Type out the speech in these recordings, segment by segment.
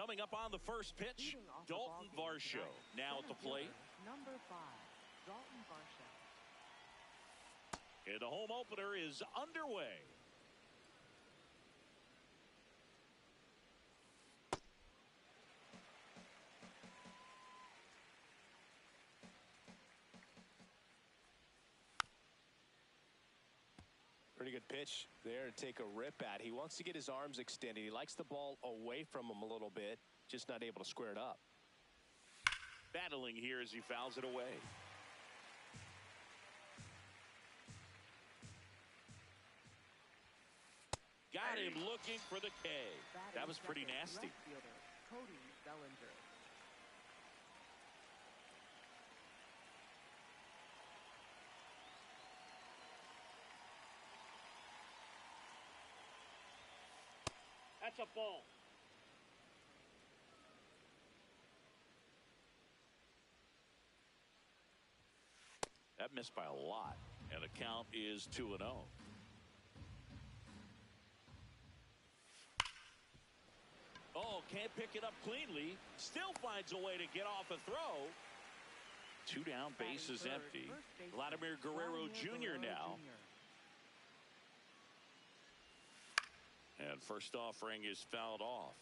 Coming up on the first pitch, Dalton Varsho now at the plate. Number 5, Dalton Varsho. And the home opener is underway. Pretty good pitch there to take a rip at. He wants to get his arms extended. He likes the ball away from him a little bit, just not able to square it up. Battling here as he fouls it away. Got him looking for the K. That was pretty nasty. Left fielder, Cody Bellinger. That's a ball. That missed by a lot, and the count is 2-0. Oh, can't pick it up cleanly. Still finds a way to get off a throw. 2 down, bases empty. Vladimir Guerrero Jr. now. And first offering is fouled off.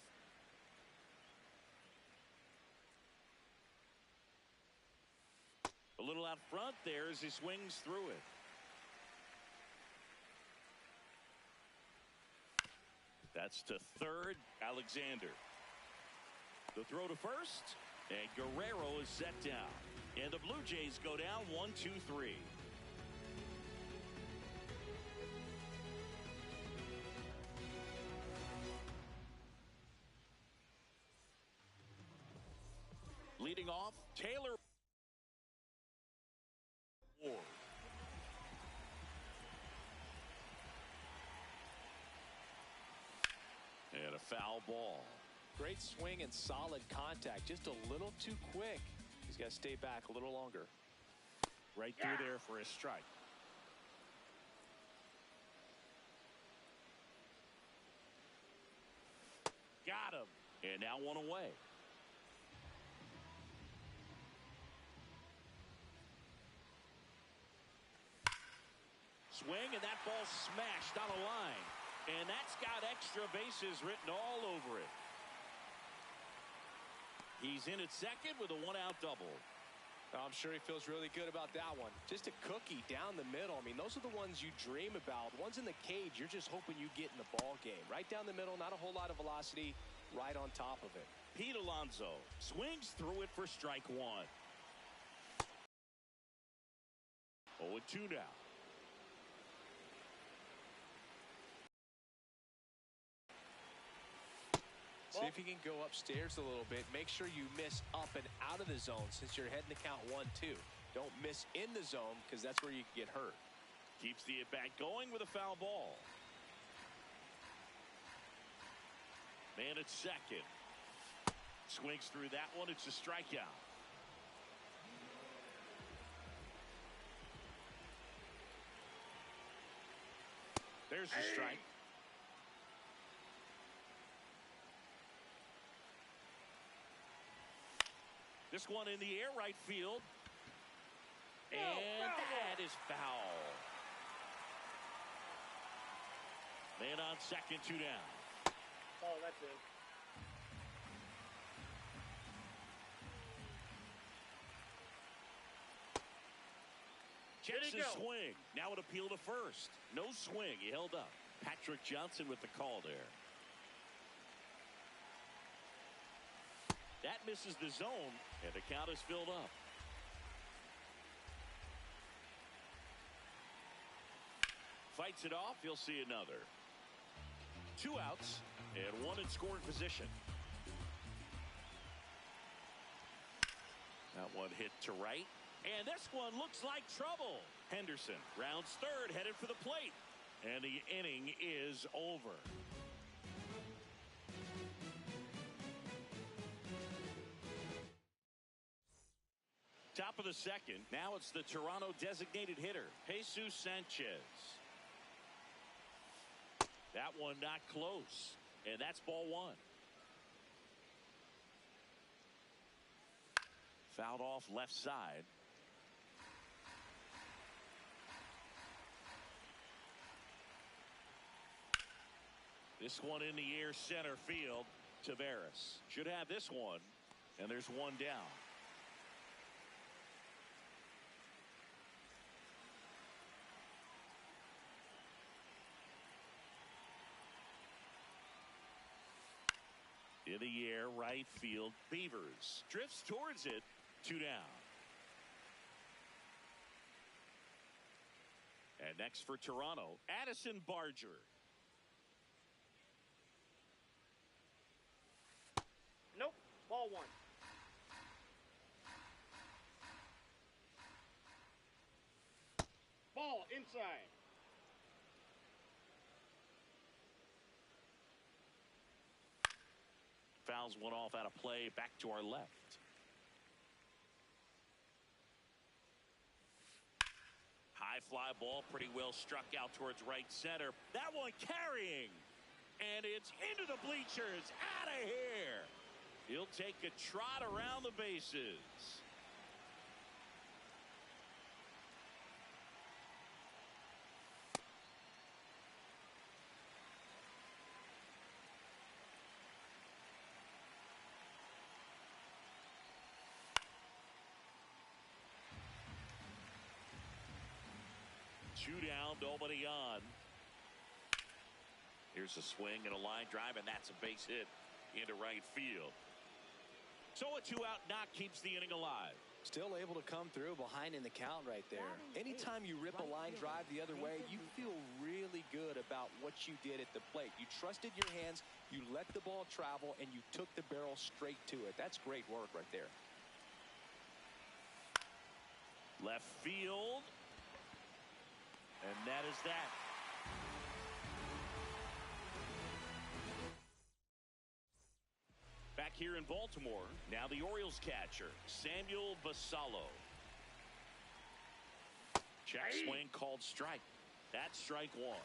A little out front there as he swings through it. That's to third, Alexander. The throw to first, and Guerrero is set down. And the Blue Jays go down 1-2-3. Leading off, Taylor Ward. And a foul ball. Great swing and solid contact. Just a little too quick. He's got to stay back a little longer. Right through there for a strike. Got him. And now one away. Swing, and that ball smashed on a line. And that's got extra bases written all over it. He's in at second with a 1-out double. I'm sure he feels really good about that one. Just a cookie down the middle. I mean, those are the ones you dream about. Ones in the cage, you're just hoping you get in the ball game. Right down the middle, not a whole lot of velocity, right on top of it. Pete Alonso swings through it for strike 1. 0-2 now. See if you can go upstairs a little bit. Make sure you miss up and out of the zone since you're heading to count 1-2. Don't miss in the zone because that's where you can get hurt. Keeps the at-bat going with a foul ball. Man at second. Swings through that one. It's a strikeout. There's the strike. This one in the air, right field. And that is foul. Man on second, 2 down. Oh, that's it. Checks his swing. Now an appeal to first. No swing. He held up. Patrick Johnson with the call there. That misses the zone, and the count is filled up. Fights it off. He'll see another. 2 outs and 1 in scoring position. That one hit to right. And this one looks like trouble. Henderson rounds third, headed for the plate. And the inning is over. Top of the second. Now it's the Toronto designated hitter, Jesus Sanchez. That one not close. And that's ball 1. Fouled off left side. This one in the air center field. Tavares should have this one, and there's one down. In the air, right field. Beavers drifts towards it. 2 down. And next for Toronto, Addison Barger. Nope. Ball 1. Ball inside. Fouls one off out of play. Back to our left. High fly ball, pretty well struck out towards right center. That one carrying. And it's into the bleachers. Out of here. He'll take a trot around the bases. Two down, nobody on. Here's a swing and a line drive, and that's a base hit into right field. So a 2-out knock keeps the inning alive. Still able to come through behind in the count right there. Anytime you rip a line drive the other way, you feel really good about what you did at the plate. You trusted your hands, you let the ball travel, and you took the barrel straight to it. That's great work right there. Left field. And that is that. Back here in Baltimore, now the Orioles catcher, Samuel Basallo. Check swing called strike. That's strike 1.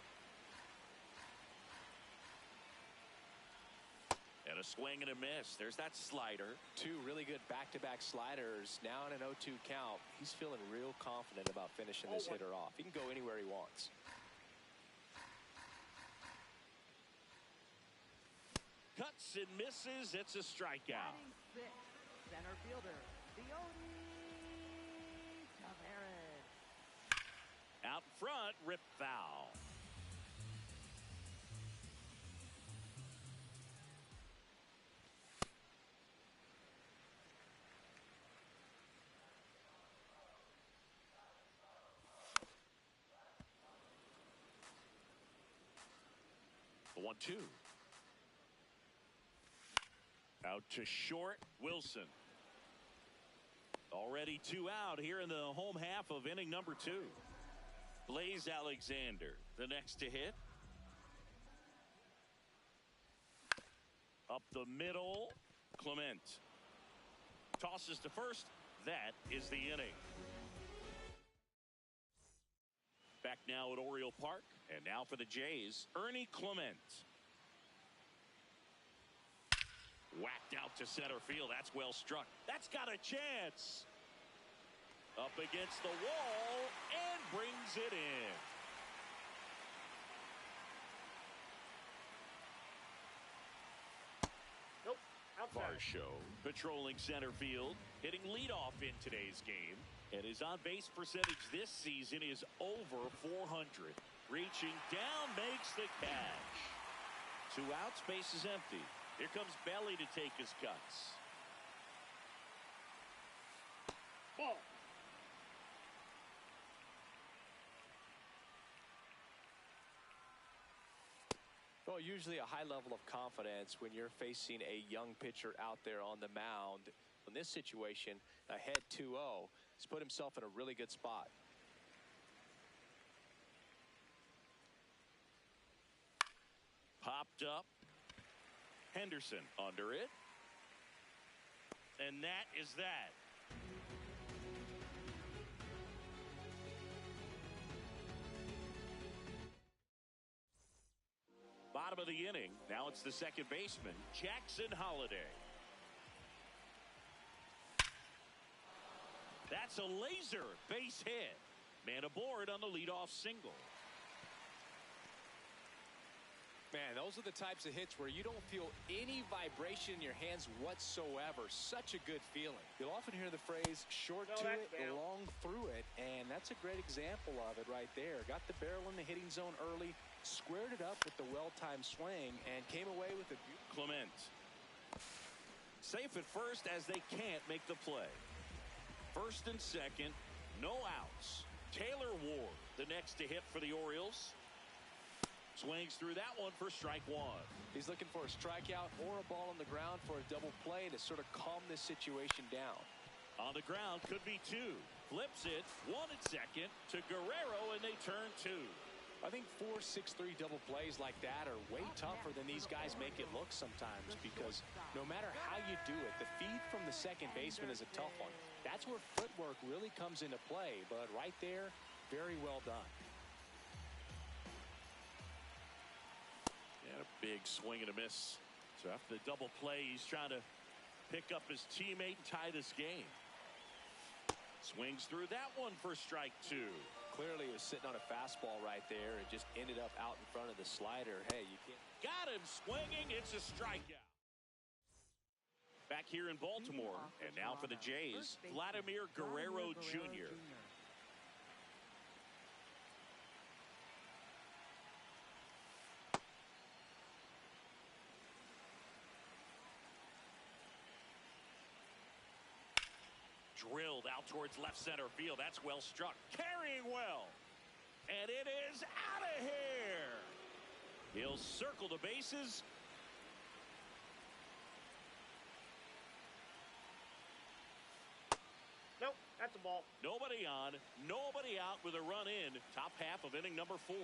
And a swing and a miss. There's that slider. 2 really good back-to-back sliders. Now in an 0-2 count. He's feeling real confident about finishing this hitter off. He can go anywhere he wants. Cuts and misses. It's a strikeout. Batting 6, center fielder, Tavares. Out front, rip foul. The 1-2. Out to short, Wilson. Already 2 out here in the home half of inning number 2. Blaze Alexander, the next to hit. Up the middle, Clement. Tosses to first. That is the inning. Back now at Oriole Park. And now for the Jays, Ernie Clement. Whacked out to center field. That's well struck. That's got a chance. Up against the wall and brings it in. Nope. Outside. Varsho patrolling center field, hitting leadoff in today's game. And his on-base percentage this season is over 400. Reaching down, makes the catch. 2 outs, base is empty. Here comes Belly to take his cuts. Ball. Well, usually a high level of confidence when you're facing a young pitcher out there on the mound. In this situation, ahead 2-0, he's put himself in a really good spot. Popped up. Henderson under it. And that is that. Bottom of the inning. Now it's the second baseman, Jackson Holliday. It's a laser base hit. Man aboard on the leadoff single. Man, those are the types of hits where you don't feel any vibration in your hands whatsoever. Such a good feeling. You'll often hear the phrase short to it, long through it, and that's a great example of it right there. Got the barrel in the hitting zone early, squared it up with the well-timed swing, and came away with a beautiful. Clement. Safe at first as they can't make the play. First and second, no outs. Taylor Ward, the next to hit for the Orioles. Swings through that one for strike one. He's looking for a strikeout or a ball on the ground for a double play to sort of calm this situation down. On the ground, could be two. Flips it, one at second to Guerrero, and they turn two. I think 4-6-3 double plays like that are way tougher than these guys make it look sometimes, because no matter how you do it, the feed from the second baseman is a tough one. That's where footwork really comes into play, but right there, very well done. And a big swing and a miss. So after the double play, he's trying to pick up his teammate and tie this game. Swings through that one for strike two. Clearly he was sitting on a fastball right there. It just ended up out in front of the slider. Hey, you can't. Got him swinging. It's a strikeout. Back here in Baltimore, and now for the Jays, Vladimir Guerrero Jr. Drilled out towards left center field. That's well struck. Carrying well. And it is out of here. He'll circle the bases. Nope, that's a ball. Nobody on, nobody out with a run in. Top half of inning number 4.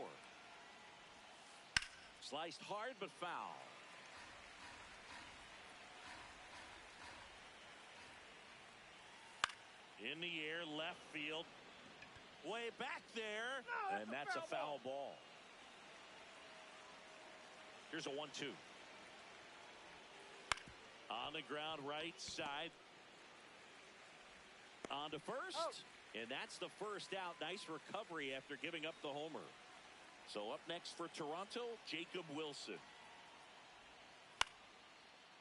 Sliced hard but foul. In the air, left field. Way back there. No, and that's a foul ball. Here's a 1-2. On the ground, right side. On to first. Oh. And that's the first out. Nice recovery after giving up the homer. So up next for Toronto, Jacob Wilson.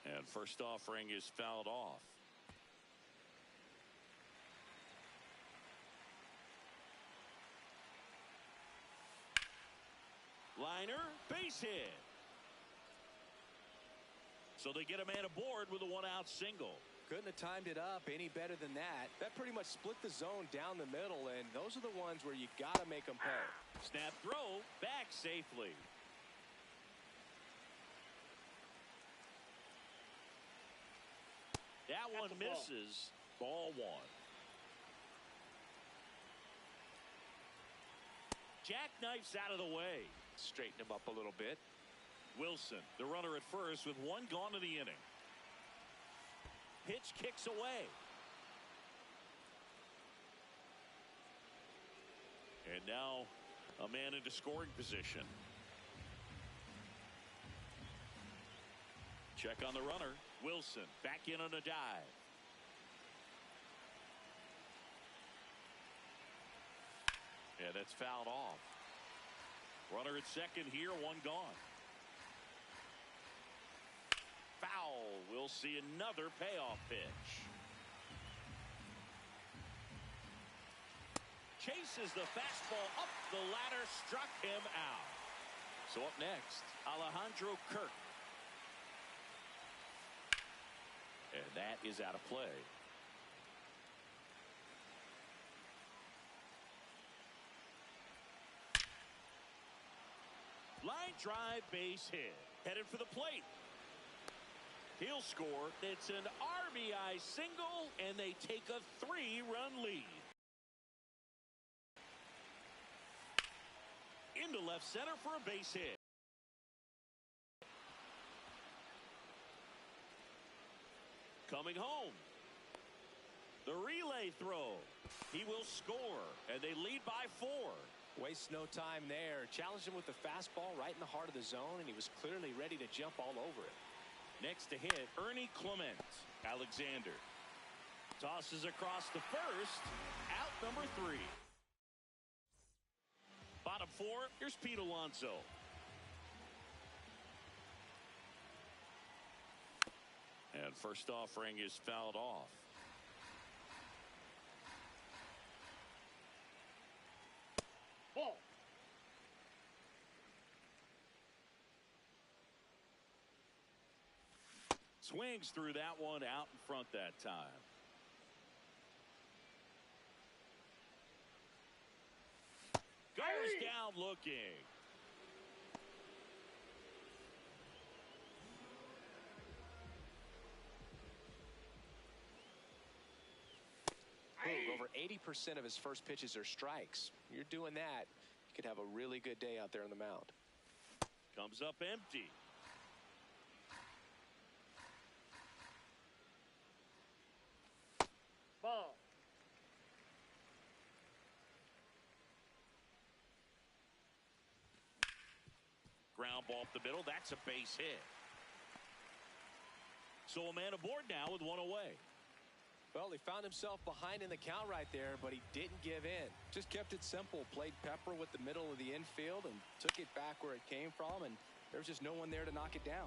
And first offering is fouled off. Liner, base hit. So they get a man aboard with a one-out single. Couldn't have timed it up any better than that. That pretty much split the zone down the middle, and those are the ones where you got to make them pay. Snap throw, back safely. That one misses. Ball one. Jackknifes out of the way. Straighten him up a little bit. Wilson, the runner at first with one gone in the inning. Pitch kicks away. And now a man into scoring position. Check on the runner. Wilson back in on a dive. Yeah, that's fouled off. Runner at second here, one gone. Foul. We'll see another payoff pitch. Chases the fastball up the ladder, struck him out. So up next, Alejandro Kirk. And that is out of play. Line drive, base hit. Headed for the plate. He'll score. It's an RBI single, and they take a 3-run lead. Into left center for a base hit. Coming home. The relay throw. He will score, and they lead by 4. Wastes no time there. Challenged him with the fastball right in the heart of the zone, and he was clearly ready to jump all over it. Next to hit, Ernie Clement. Alexander. Tosses across the first. Out number 3. Bottom 4, here's Pete Alonso. And first offering is fouled off. Ball. Swings through that one, out in front that time. Goes down looking. Over 80% of his first pitches are strikes. You're doing that, you could have a really good day out there on the mound. Comes up empty. Ball. Ground ball up the middle. That's a base hit. So a man aboard now with one away. Well, he found himself behind in the count right there, but he didn't give in. Just kept it simple. Played pepper with the middle of the infield and took it back where it came from, and there was just no one there to knock it down.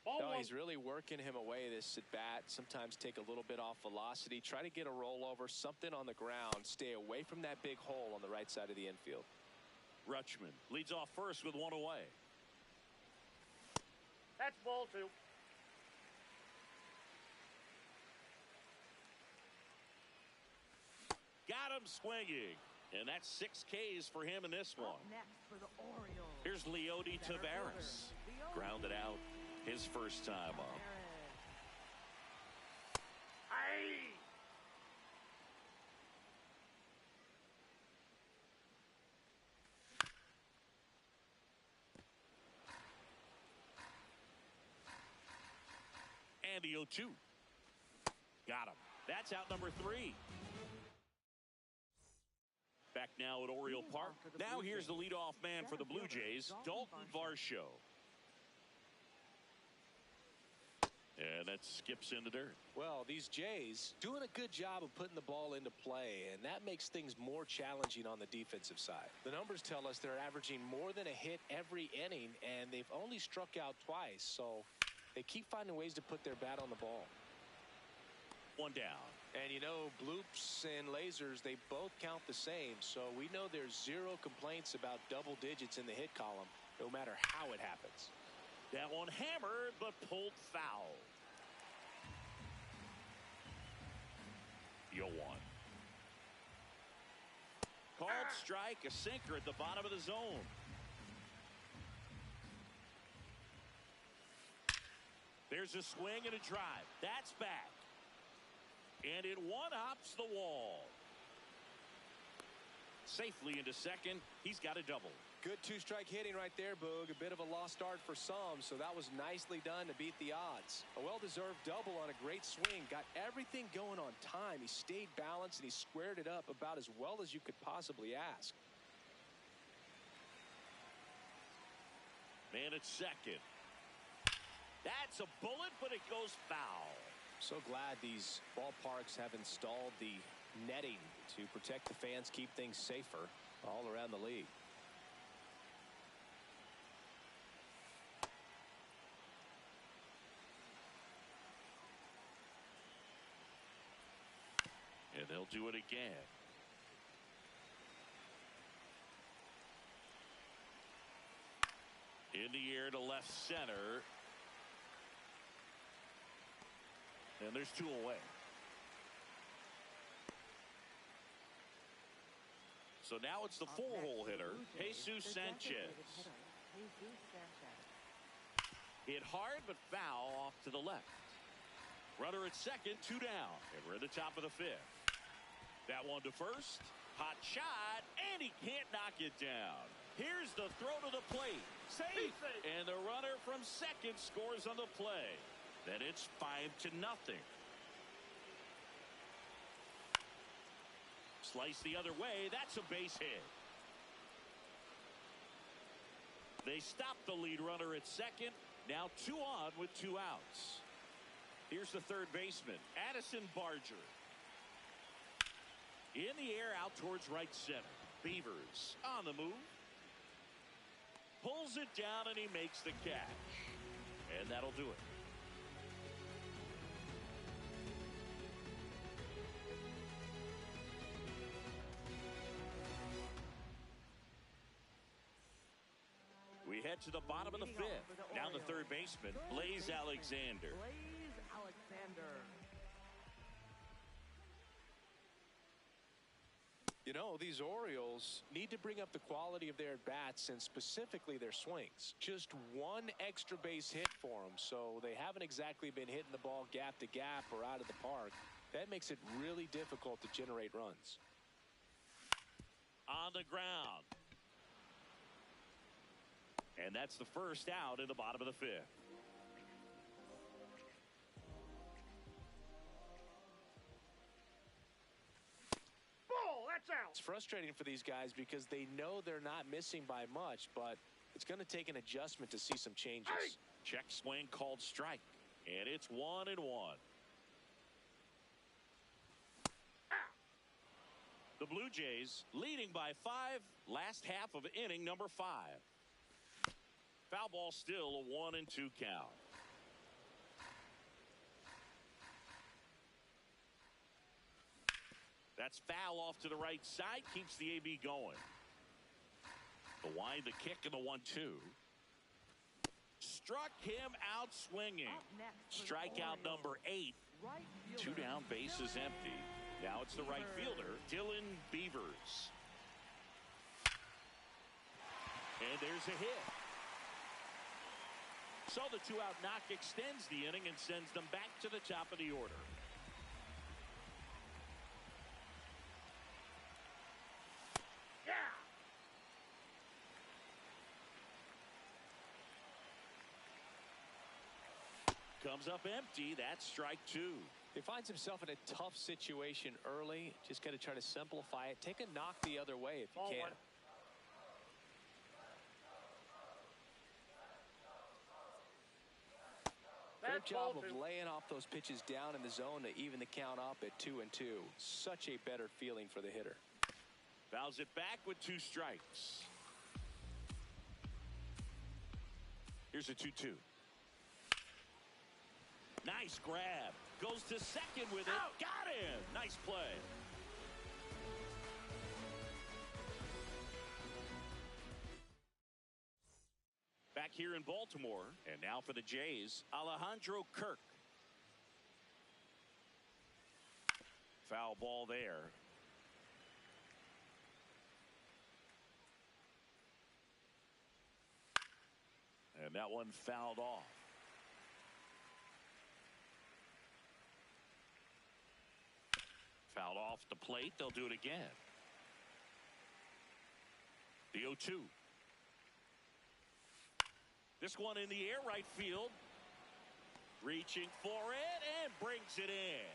No, he's really working him away this at bat. Sometimes take a little bit off velocity. Try to get a rollover, something on the ground. Stay away from that big hole on the right side of the infield. Rutschman leads off first with one away. That's ball 2. Got him swinging. And that's 6 Ks for him in this one. Up next for the Orioles. Here's Leody Taveras. Grounded out his first time up. Aye. And the 0-2. Got him. That's out number 3. Back now at Oriole Park. Now here's the leadoff man for the Blue Jays, Dalton Varsho. And that skips into dirt. Well, these Jays doing a good job of putting the ball into play, and that makes things more challenging on the defensive side. The numbers tell us they're averaging more than a hit every inning, and they've only struck out twice, so they keep finding ways to put their bat on the ball. One down. And you know, bloops and lasers, they both count the same, so we know there's zero complaints about double digits in the hit column, no matter how it happens. That one hammered, but pulled foul. Yo one. Called strike, a sinker at the bottom of the zone. There's a swing and a drive. That's back. And it one-hops the wall. Safely into second. He's got a double. Good two-strike hitting right there, Boog. A bit of a lost start for some, so that was nicely done to beat the odds. A well-deserved double on a great swing. Got everything going on time. He stayed balanced, and he squared it up about as well as you could possibly ask. Man at second. That's a bullet, but it goes foul. So glad these ballparks have installed the netting to protect the fans, keep things safer all around the league. And they'll do it again. In the air to left center. And there's 2 away. So now it's the 4-hole hitter, Jesus Sanchez. Hit hard but foul off to the left. Runner at second, 2 down. And we're at the top of the 5th. That one to first. Hot shot, and he can't knock it down. Here's the throw to the plate. Safe! And the runner from second scores on the play. Then it's 5-0. Slice the other way. That's a base hit. They stop the lead runner at second. Now 2 on with 2 outs. Here's the third baseman, Addison Barger. In the air out towards right center. Beavers on the move. Pulls it down and he makes the catch. And that'll do it. We head to the bottom of the 5th. Now the third baseman, Blaze Alexander. Blaze Alexander. You know, these Orioles need to bring up the quality of their at-bats and specifically their swings. Just one extra base hit for them, so they haven't exactly been hitting the ball gap to gap or out of the park. That makes it really difficult to generate runs. On the ground. And that's the first out in the bottom of the 5th. Ball, that's out. It's frustrating for these guys because they know they're not missing by much, but it's going to take an adjustment to see some changes. Hey. Check swing called strike. And it's 1-1. The Blue Jays leading by 5. Last half of inning number 5. Foul ball still a 1-2 count. That's foul off to the right side. Keeps the AB going. The wind, the kick, and the 1-2. Struck him out swinging. Strikeout number 8. Right 2 down, bases empty. Now it's the right fielder, Dylan Beavers. And there's a hit. So the 2-out knock extends the inning and sends them back to the top of the order. Yeah. Comes up empty. That's strike 2. He finds himself in a tough situation early. Just got to try to simplify it. Take a knock the other way if you Ball can. one. Good That's job ball of 2. laying off those pitches down in the zone to even the count up at 2-2. Such a better feeling for the hitter. Fouls it back with 2 strikes. Here's a 2-2. Nice grab. Goes to second with it. Out. Got him. Nice play. Back here in Baltimore. And now for the Jays, Alejandro Kirk. Foul ball there. And that one fouled off. Fouled off the plate. They'll do it again. The 0-2. This one in the air, right field. Reaching for it and brings it in.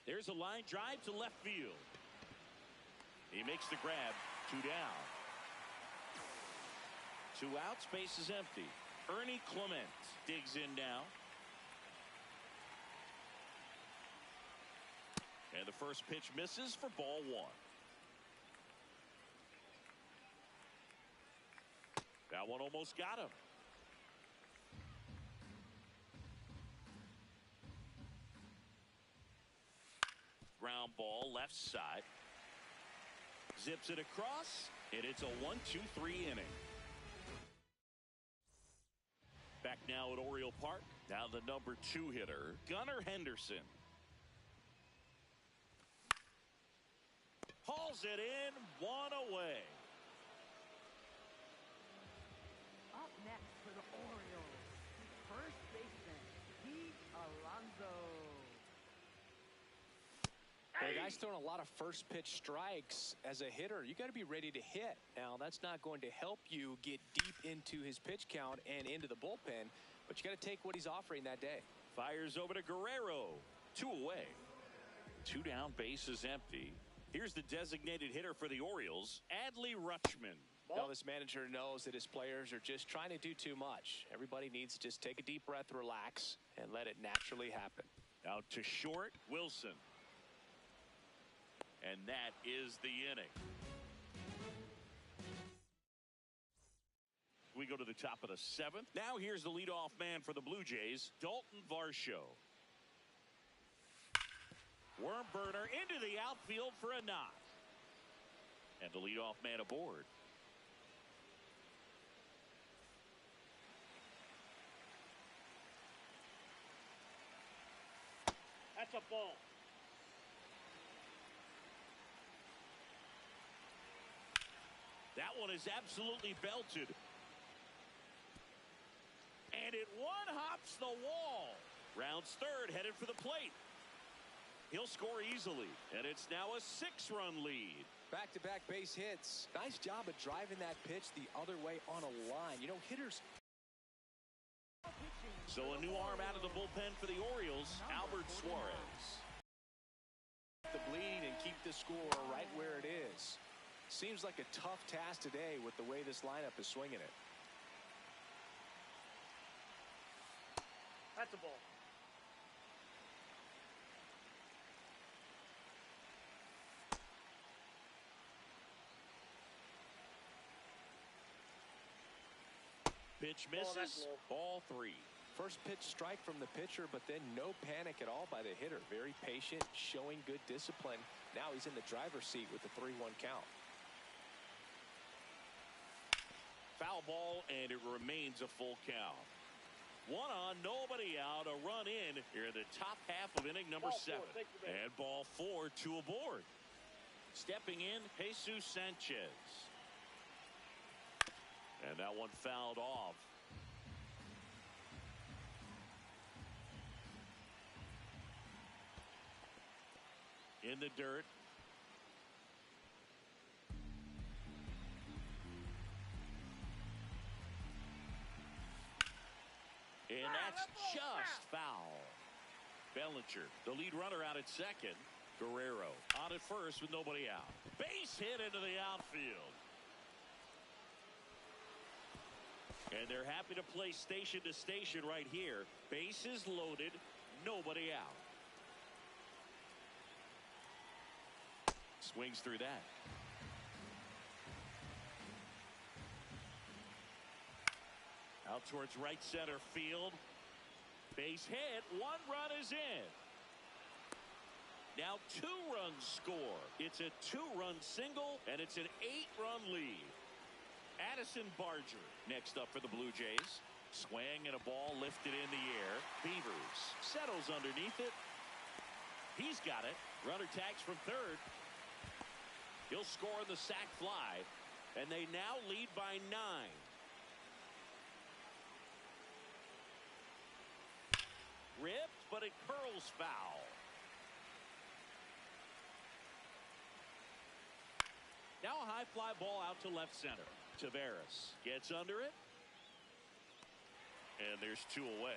There's a line drive to left field. He makes the grab. 2 down. 2 outs. Base is empty. Ernie Clement digs in now. And the first pitch misses for ball 1. That one almost got him. Ground ball left side. Zips it across, and it's a 1-2-3 inning. Back now at Oriole Park. Now the number 2 hitter, Gunnar Henderson. Hauls it in, 1 away. Up next for the Orioles, first baseman, Pete Alonso. The guy's throwing a lot of first pitch strikes. As a hitter, you got to be ready to hit. Now, that's not going to help you get deep into his pitch count and into the bullpen, but you got to take what he's offering that day. Fires over to Guerrero. 2 away. 2 down, base is empty. Here's the designated hitter for the Orioles, Rlhske57. Well, this manager knows that his players are just trying to do too much. Everybody needs to just take a deep breath, relax, and let it naturally happen. Out to short, Wilson. And that is the inning. We go to the top of the 7th. Now here's the leadoff man for the Blue Jays, Dalton Varsho. Worm burner into the outfield for a knock. And the leadoff man aboard. That's a ball. That one is absolutely belted. And it one-hops the wall. Rounds third, headed for the plate. He'll score easily, and it's now a 6-run lead. Back-to-back base hits. Nice job of driving that pitch the other way on a line. You know, hitters. So a new arm out of the bullpen for the Orioles, Albert Suarez. The bleed and keep the score right where it is. Seems like a tough task today with the way this lineup is swinging it. That's a ball. Pitch misses. Ball 3. First pitch strike from the pitcher, but then no panic at all by the hitter. Very patient, showing good discipline. Now he's in the driver's seat with the 3-1 count. Foul ball, and it remains a full count. 1 on, nobody out, a run in here in the top half of inning number 7. And ball 4, 2 aboard. Stepping in, Jesus Sanchez. And that one fouled off. In the dirt. And that's just foul. Bellinger, the lead runner, out at second. Guerrero on at first with nobody out. Base hit into the outfield. And they're happy to play station to station right here. Bases loaded, nobody out. Swings through that. Out towards right center field. Base hit. 1 run is in. Now 2 runs score. It's a 2-run single, and it's an 8-run lead. Addison Barger next up for the Blue Jays. Swing and a ball lifted in the air. Beavers settles underneath it. He's got it. Runner tags from third. He'll score the sac fly, and they now lead by 9. Ripped, but it curls foul. Now a high fly ball out to left center. Taveras gets under it. And there's 2 away.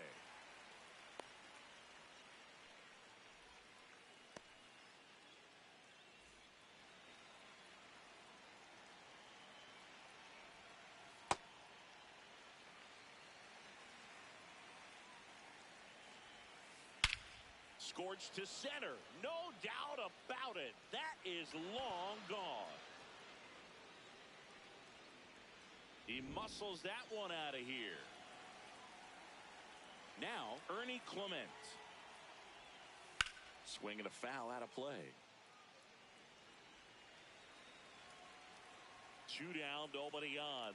Scorched to center. No doubt about it. That is long gone. He muscles that one out of here. Now, Ernie Clement. Swinging a foul out of play. 2 down, nobody on.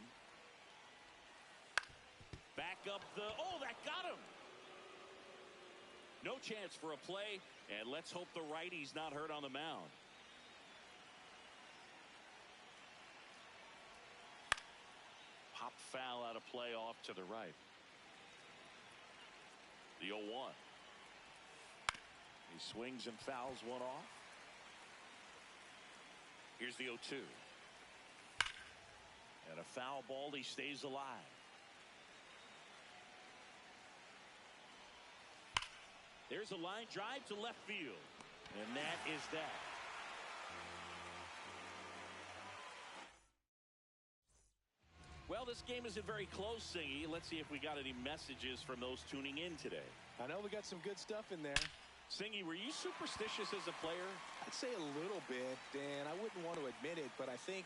Back up the... Oh, that got him! No chance for a play, and let's hope the righty's not hurt on the mound. Pop foul out of play off to the right. The 0-1. He swings and fouls one off. Here's the 0-2. And a foul ball, he stays alive. There's a line drive to left field. And that is that. Well, this game isn't very close, Singy. Let's see if we got any messages from those tuning in today. I know we got some good stuff in there. Singy, were you superstitious as a player? I'd say a little bit, Dan. I wouldn't want to admit it, but I think,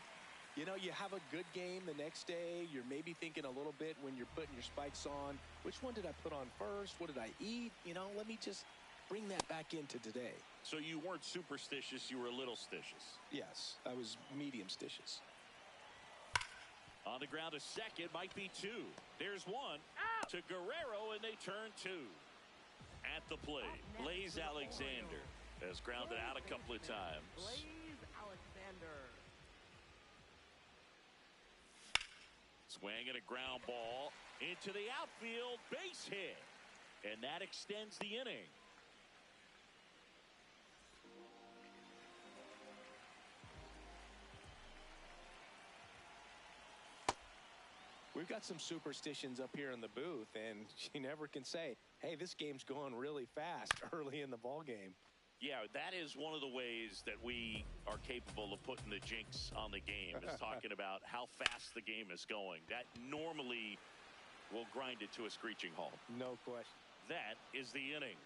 you know, you have a good game the next day. You're maybe thinking a little bit when you're putting your spikes on. Which one did I put on first? What did I eat? You know, let me just bring that back into today. So you weren't superstitious, you were a little stitious. Yes, I was medium stitious. On the ground, a second, might be two. There's one out to Guerrero, and they turn two. At the plate, Blaze Alexander has grounded out a couple of times. Blaze Alexander. Swing and a ground ball into the outfield, base hit. And that extends the inning. We've got some superstitions up here in the booth, and you never can say, hey, this game's going really fast early in the ball game. Yeah, that is one of the ways that we are capable of putting the jinx on the game, is talking about how fast the game is going. That normally will grind it to a screeching halt. No question. That is the inning.